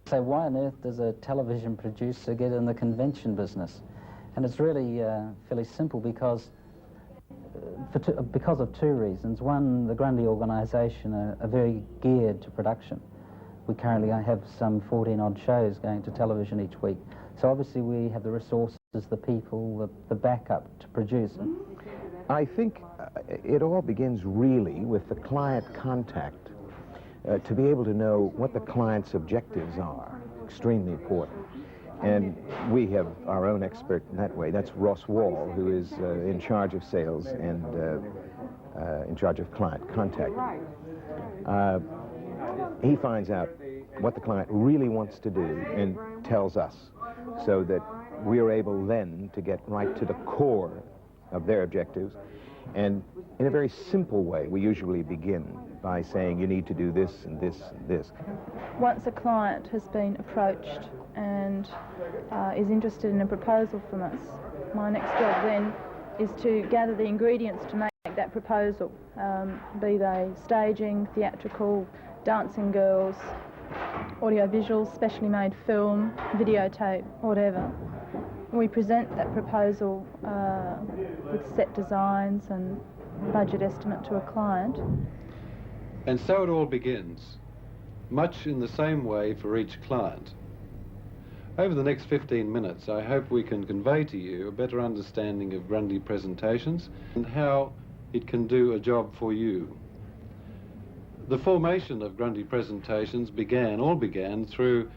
So why on earth does a television producer get in the convention business? And it's really fairly simple because of two reasons. One, the Grundy organisation are very geared to production. We currently have some 14-odd shows going to television each week. So obviously we have the resources, the people, the backup to produce. I think it all begins really with the client contact. To be able to know what the client's objectives are, extremely important. And we have our own expert in that way. That's Ross Wall, who is in charge of sales and in charge of client contact. He finds out what the client really wants to do and tells us, so that we're able then to get right to the core of their objectives. And in a very simple way, we usually begin by saying you need to do this and this and this. Once a client has been approached and is interested in a proposal from us, my next job then is to gather the ingredients to make that proposal, be they staging, theatrical, dancing girls, audiovisuals, specially made film, videotape, whatever. We present that proposal with set designs and budget estimate to a client. And so it all begins, much in the same way for each client. Over the next 15 minutes, I hope we can convey to you a better understanding of Grundy Presentations and how it can do a job for you. The formation of Grundy Presentations all began through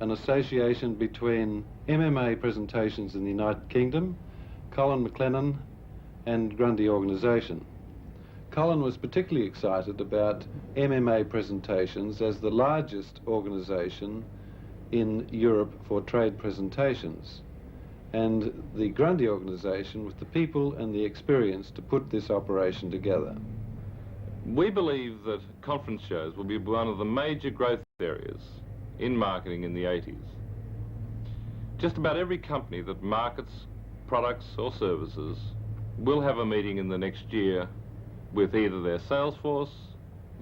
an association between MMA Presentations in the United Kingdom, Colin McLennan, and Grundy Organisation. Colin was particularly excited about MMA Presentations as the largest organisation in Europe for trade presentations, and the Grundy Organisation with the people and the experience to put this operation together. We believe that conference shows will be one of the major growth areas in marketing in the 80s. Just about every company that markets products or services will have a meeting in the next year with either their sales force,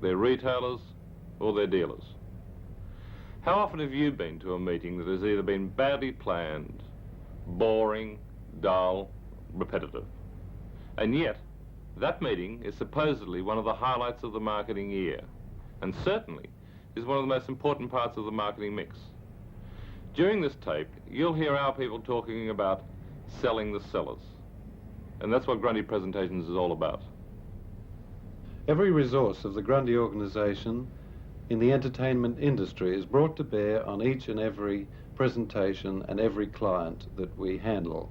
their retailers, or their dealers. How often have you been to a meeting that has either been badly planned, boring, dull, repetitive? And yet, that meeting is supposedly one of the highlights of the marketing year, and certainly is one of the most important parts of the marketing mix. During this tape, you'll hear our people talking about selling the sellers, and that's what Grundy Presentations is all about. Every resource of the Grundy Organisation in the entertainment industry is brought to bear on each and every presentation and every client that we handle.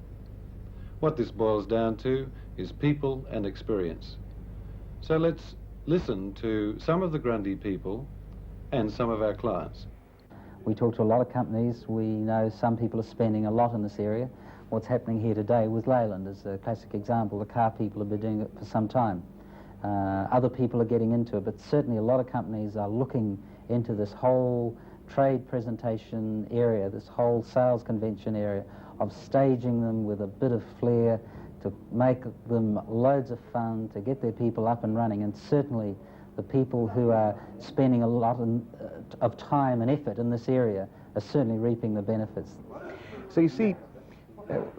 What this boils down to is people and experience. So let's listen to some of the Grundy people and some of our clients. We talk to a lot of companies. We know some people are spending a lot in this area. What's happening here today with Leyland is a classic example. The car people have been doing it for some time. Other people are getting into it, but certainly a lot of companies are looking into this whole trade presentation area, this whole sales convention area, of staging them with a bit of flair, to make them loads of fun, to get their people up and running. And certainly the people who are spending a lot of time and effort in this area are certainly reaping the benefits. So you see,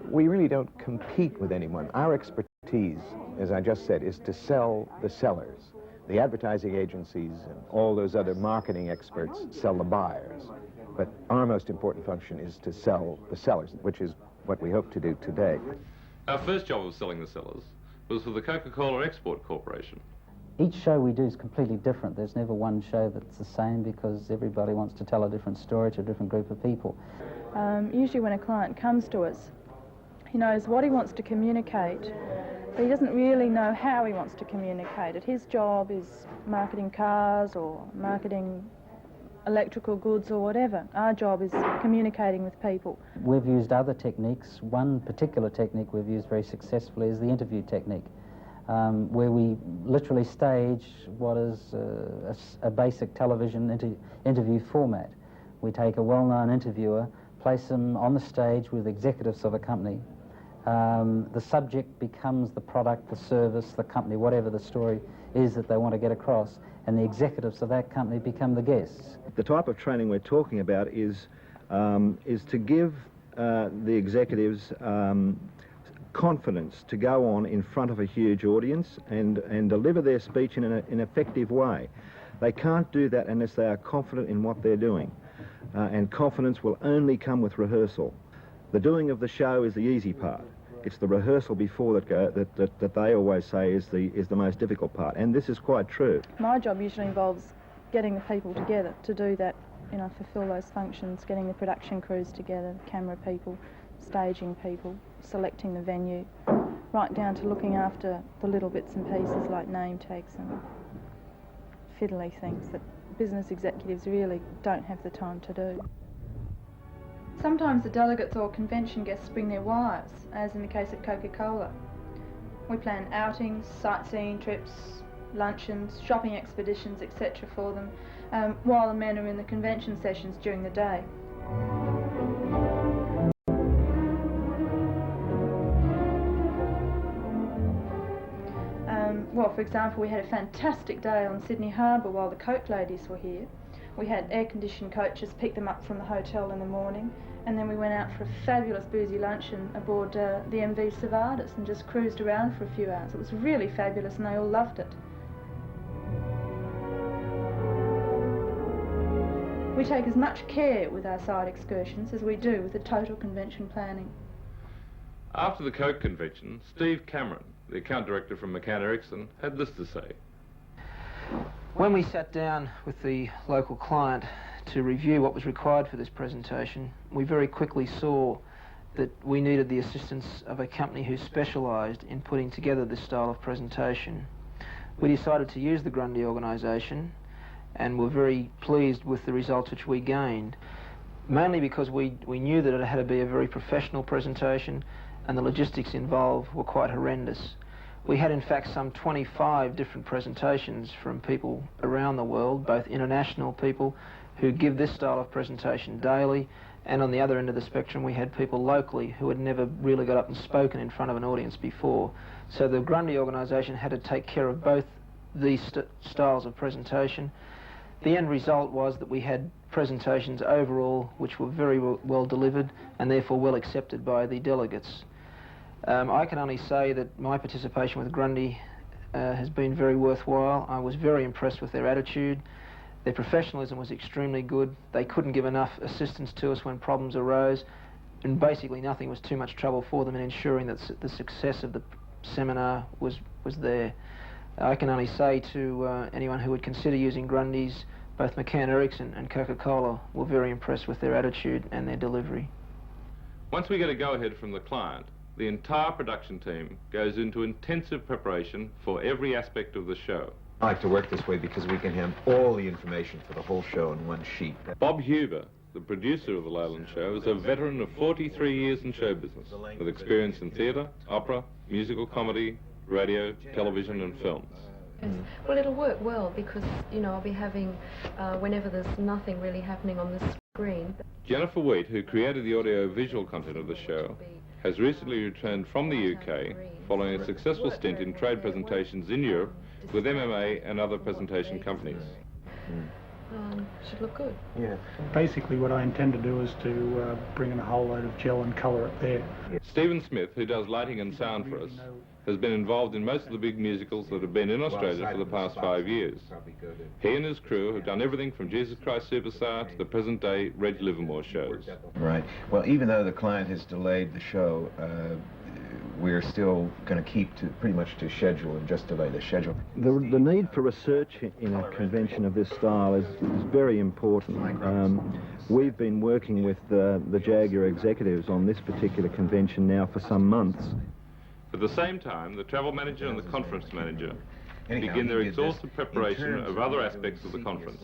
we really don't compete with anyone. Our expertise, as I just said, is to sell the sellers. The advertising agencies and all those other marketing experts sell the buyers. But our most important function is to sell the sellers, which is what we hope to do today. Our first job of selling the sellers was for the Coca-Cola Export Corporation. Each show we do is completely different. There's never one show that's the same because everybody wants to tell a different story to a different group of people. Usually when a client comes to us, he knows what he wants to communicate, but he doesn't really know how he wants to communicate it. His job is marketing cars or marketing electrical goods or whatever. Our job is communicating with people. We've used other techniques. One particular technique we've used very successfully is the interview technique, where we literally stage what is a basic television interview format. We take a well-known interviewer, place him on the stage with executives of a company, the subject becomes the product, the service, the company, whatever the story is that they want to get across, and the executives of that company become the guests. The type of training we're talking about is to give the executives confidence to go on in front of a huge audience and deliver their speech in an effective way. They can't do that unless they are confident in what they're doing, and confidence will only come with rehearsal. The doing of the show is the easy part. It's the rehearsal before that they always say is the most difficult part, and this is quite true. My job usually involves getting the people together to do that, you know, fulfil those functions, getting the production crews together, camera people, staging people, selecting the venue, right down to looking after the little bits and pieces like name tags and fiddly things that business executives really don't have the time to do. Sometimes the delegates or convention guests bring their wives, as in the case of Coca-Cola. We plan outings, sightseeing trips, luncheons, shopping expeditions, etc. for them, while the men are in the convention sessions during the day. Well, for example, we had a fantastic day on Sydney Harbour while the Coke ladies were here. We had air-conditioned coaches pick them up from the hotel in the morning, and then we went out for a fabulous boozy luncheon aboard the MV Savardis and just cruised around for a few hours. It was really fabulous and they all loved it. We take as much care with our side excursions as we do with the total convention planning. After the Coke convention, Steve Cameron, the account director from McCann Erickson, had this to say. When we sat down with the local client to review what was required for this presentation, we very quickly saw that we needed the assistance of a company who specialised in putting together this style of presentation. We decided to use the Grundy organisation and were very pleased with the results which we gained, mainly because we knew that it had to be a very professional presentation and the logistics involved were quite horrendous. We had in fact some 25 different presentations from people around the world, both international people who give this style of presentation daily, and on the other end of the spectrum we had people locally who had never really got up and spoken in front of an audience before. So the Grundy organisation had to take care of both these styles of presentation. The end result was that we had presentations overall which were very well delivered and therefore well accepted by the delegates. I can only say that my participation with Grundy has been very worthwhile. I was very impressed with their attitude. Their professionalism was extremely good. They couldn't give enough assistance to us when problems arose, and basically nothing was too much trouble for them in ensuring that the success of the seminar was there. I can only say to anyone who would consider using Grundy's, both McCann Erickson and Coca-Cola were very impressed with their attitude and their delivery. Once we get a go-ahead from the client, the entire production team goes into intensive preparation for every aspect of the show. I like to work this way because we can have all the information for the whole show in one sheet. Bob Huber, the producer of the Leyland Show, is a veteran of 43 years in show business, with experience in theatre, opera, musical comedy, radio, television and films. Yes. Well, it'll work well because, you know, I'll be having, whenever there's nothing really happening on the screen. Jennifer Wheat, who created the audio-visual content of the show, has recently returned from the UK following a successful stint in trade presentations in Europe with MMA and other presentation companies. Should look good. Yeah. Basically what I intend to do is to bring in a whole load of gel and colour up there. Stephen Smith, who does lighting and sound for us, has been involved in most of the big musicals that have been in Australia for the past 5 years. He and his crew have done everything from Jesus Christ Superstar to the present-day Reg Livermore shows. Right. Well, even though the client has delayed the show, we're still going to keep to pretty much to schedule and just delay the schedule. The need for research in a convention of this style is very important. We've been working with the Jaguar executives on this particular convention now for some months. At the same time, the travel manager and the conference manager begin their exhaustive preparation of other aspects of the conference,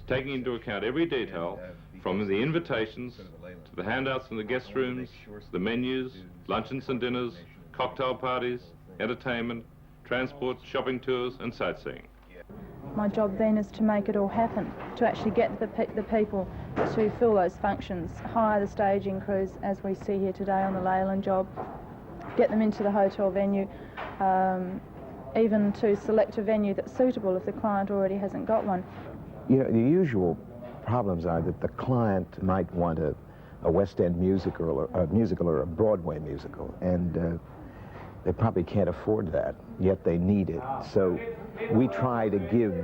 taking into account every detail from the invitations to the handouts in the guest rooms, the menus, luncheons and dinners, cocktail parties, entertainment, transport, shopping tours and sightseeing. My job then is to make it all happen, to actually get the people to fill those functions, hire the staging crews as we see here today on the Leyland job, get them into the hotel venue, even to select a venue that's suitable if the client already hasn't got one. You know, the usual problems are that the client might want a West End musical or a Broadway musical, and they probably can't afford that, yet they need it. So we try to give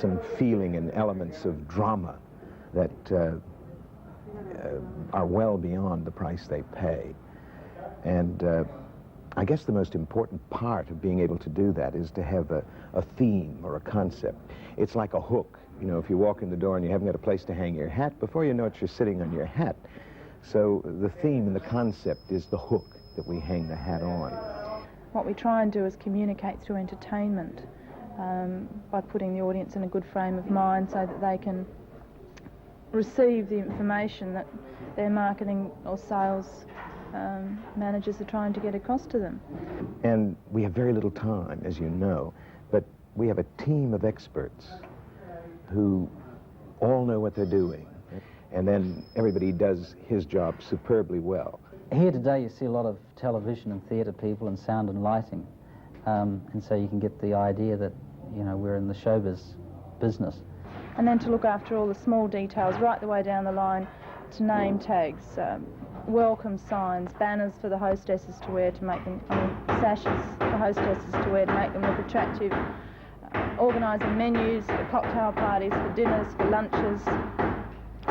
some feeling and elements of drama that are well beyond the price they pay. And I guess the most important part of being able to do that is to have a theme or a concept. It's like a hook. You know, if you walk in the door and you haven't got a place to hang your hat, before you know it, you're sitting on your hat. So the theme and the concept is the hook that we hang the hat on. What we try and do is communicate through entertainment by putting the audience in a good frame of mind so that they can receive the information that their marketing or sales managers are trying to get across to them. And we have very little time, as you know, but we have a team of experts who all know what they're doing, and then everybody does his job superbly well. Here today you see a lot of television and theatre people and sound and lighting, and so you can get the idea that, you know, we're in the showbiz business. And then to look after all the small details right the way down the line to name tags, welcome signs, banners for the hostesses to wear to make them, sashes for hostesses to wear to make them look attractive, organising menus for cocktail parties, for dinners, for lunches,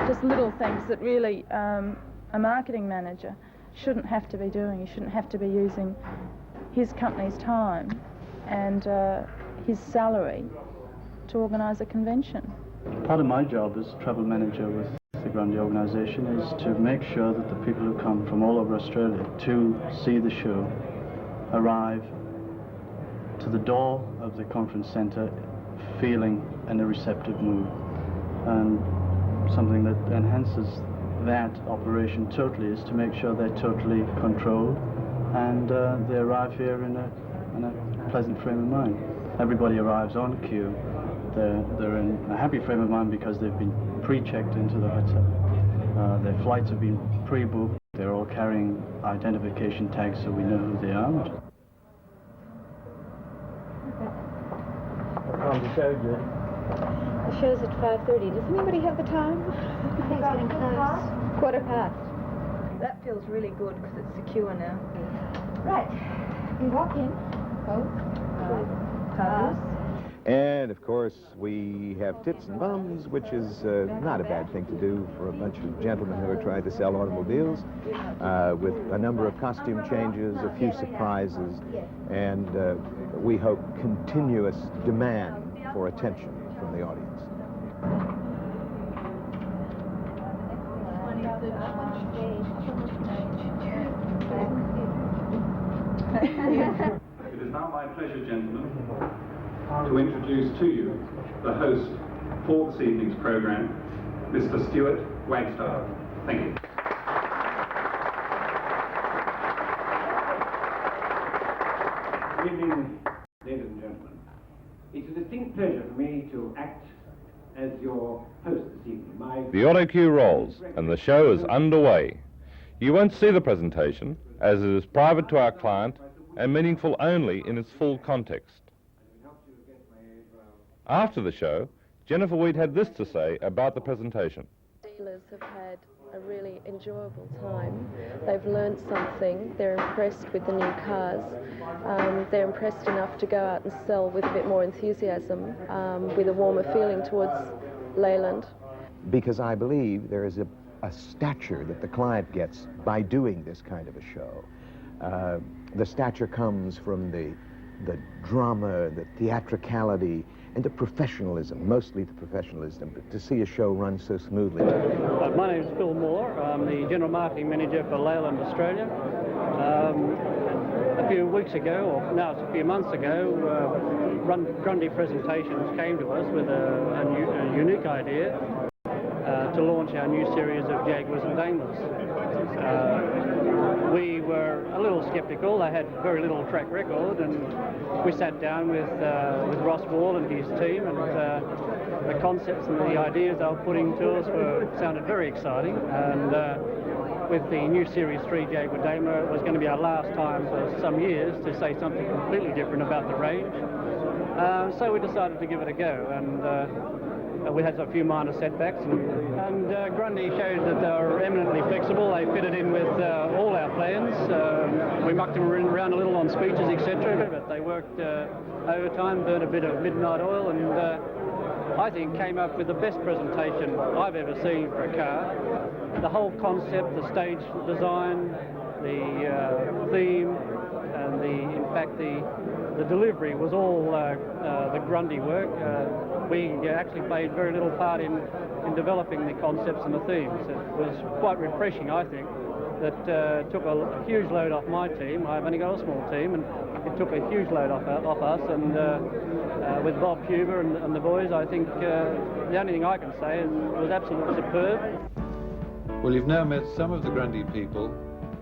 just little things that really a marketing manager shouldn't have to be doing. He shouldn't have to be using his company's time and his salary to organise a convention. Part of my job as travel manager with the Grundy organisation is to make sure that the people who come from all over Australia to see the show arrive to the door of the conference centre feeling in a receptive mood, and something that enhances that operation totally is to make sure they're totally controlled and they arrive here in a pleasant frame of mind. Everybody arrives on cue. They're in a happy frame of mind because they've been pre-checked into the hotel. Their flights have been pre-booked. They're all carrying identification tags so we know who they are. What time's the show, Judy? The show's at 5:30. Does anybody have the time? I think it's getting close. Quarter past. That feels really good because it's secure now. Right. We walk in. Pose. And, of course, we have tits and bums, which is not a bad thing to do for a bunch of gentlemen who are trying to sell automobiles, with a number of costume changes, a few surprises, and we hope continuous demand for attention from the audience. It is now my pleasure, gentlemen, to introduce to you the host for this evening's program, Mr. Stuart Wagstaff. Thank you. Good evening, ladies and gentlemen. It's a distinct pleasure for me to act as your host this evening. The auto cue rolls and the show is underway. You won't see the presentation, as it is private to our client and meaningful only in its full context. After the show, Jennifer Weed had this to say about the presentation. Dealers have had a really enjoyable time. They've learned something. They're impressed with the new cars. They're impressed enough to go out and sell with a bit more enthusiasm, with a warmer feeling towards Leyland. Because I believe there is a stature that the client gets by doing this kind of a show. The stature comes from the drama, the theatricality, and the professionalism, mostly the professionalism, but to see a show run so smoothly. My name is Phil Moore. I'm the General Marketing Manager for Leyland Australia. A few weeks ago, or now it's a few months ago, Grundy Presentations came to us with a unique idea to launch our new series of Jaguars and Daimlers. We were a little sceptical. They had very little track record, and we sat down with Ross Wall and his team, and the concepts and the ideas they were putting to us sounded very exciting, and with the new Series 3 Jaguar Daimler, it was going to be our last time for some years to say something completely different about the range. So we decided to give it a go, and we had a few minor setbacks, and Grundy showed that they were eminently flexible. They fitted in with all our plans. We mucked them around a little on speeches, etc., but they worked overtime, burned a bit of midnight oil, and I think came up with the best presentation I've ever seen for a car. The whole concept, the stage design, the theme, and in fact the delivery was all the Grundy work. We actually played very little part in developing the concepts and the themes. It was quite refreshing, I think, that took a huge load off my team. I've only got a small team, and it took a huge load off us, and with Bob Huber and the boys, I think the only thing I can say is it was absolutely superb. Well, you've now met some of the Grundy people,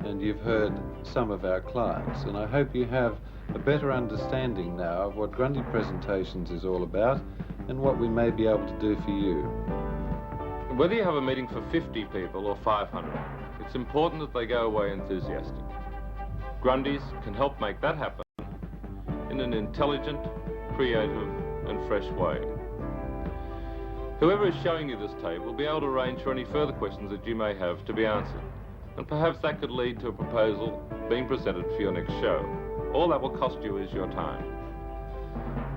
and you've heard some of our clients, and I hope you have a better understanding now of what Grundy Presentations is all about and what we may be able to do for you. Whether you have a meeting for 50 people or 500, it's important that they go away enthusiastic. Grundys can help make that happen in an intelligent, creative and fresh way. Whoever is showing you this tape will be able to arrange for any further questions that you may have to be answered, and perhaps that could lead to a proposal being presented for your next show. All that will cost you is your time.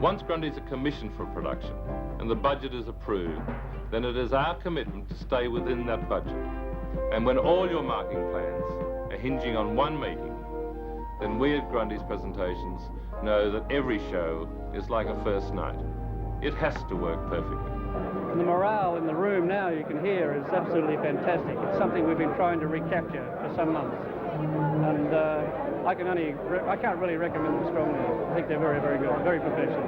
Once Grundys are commissioned for production and the budget is approved, then it is our commitment to stay within that budget. And when all your marketing plans are hinging on one meeting, then we at Grundy's Presentations know that every show is like a first night. It has to work perfectly. And the morale in the room now, you can hear, is absolutely fantastic. It's something we've been trying to recapture for some months. And I can't really recommend them strongly. I think they're very, very good, very professional.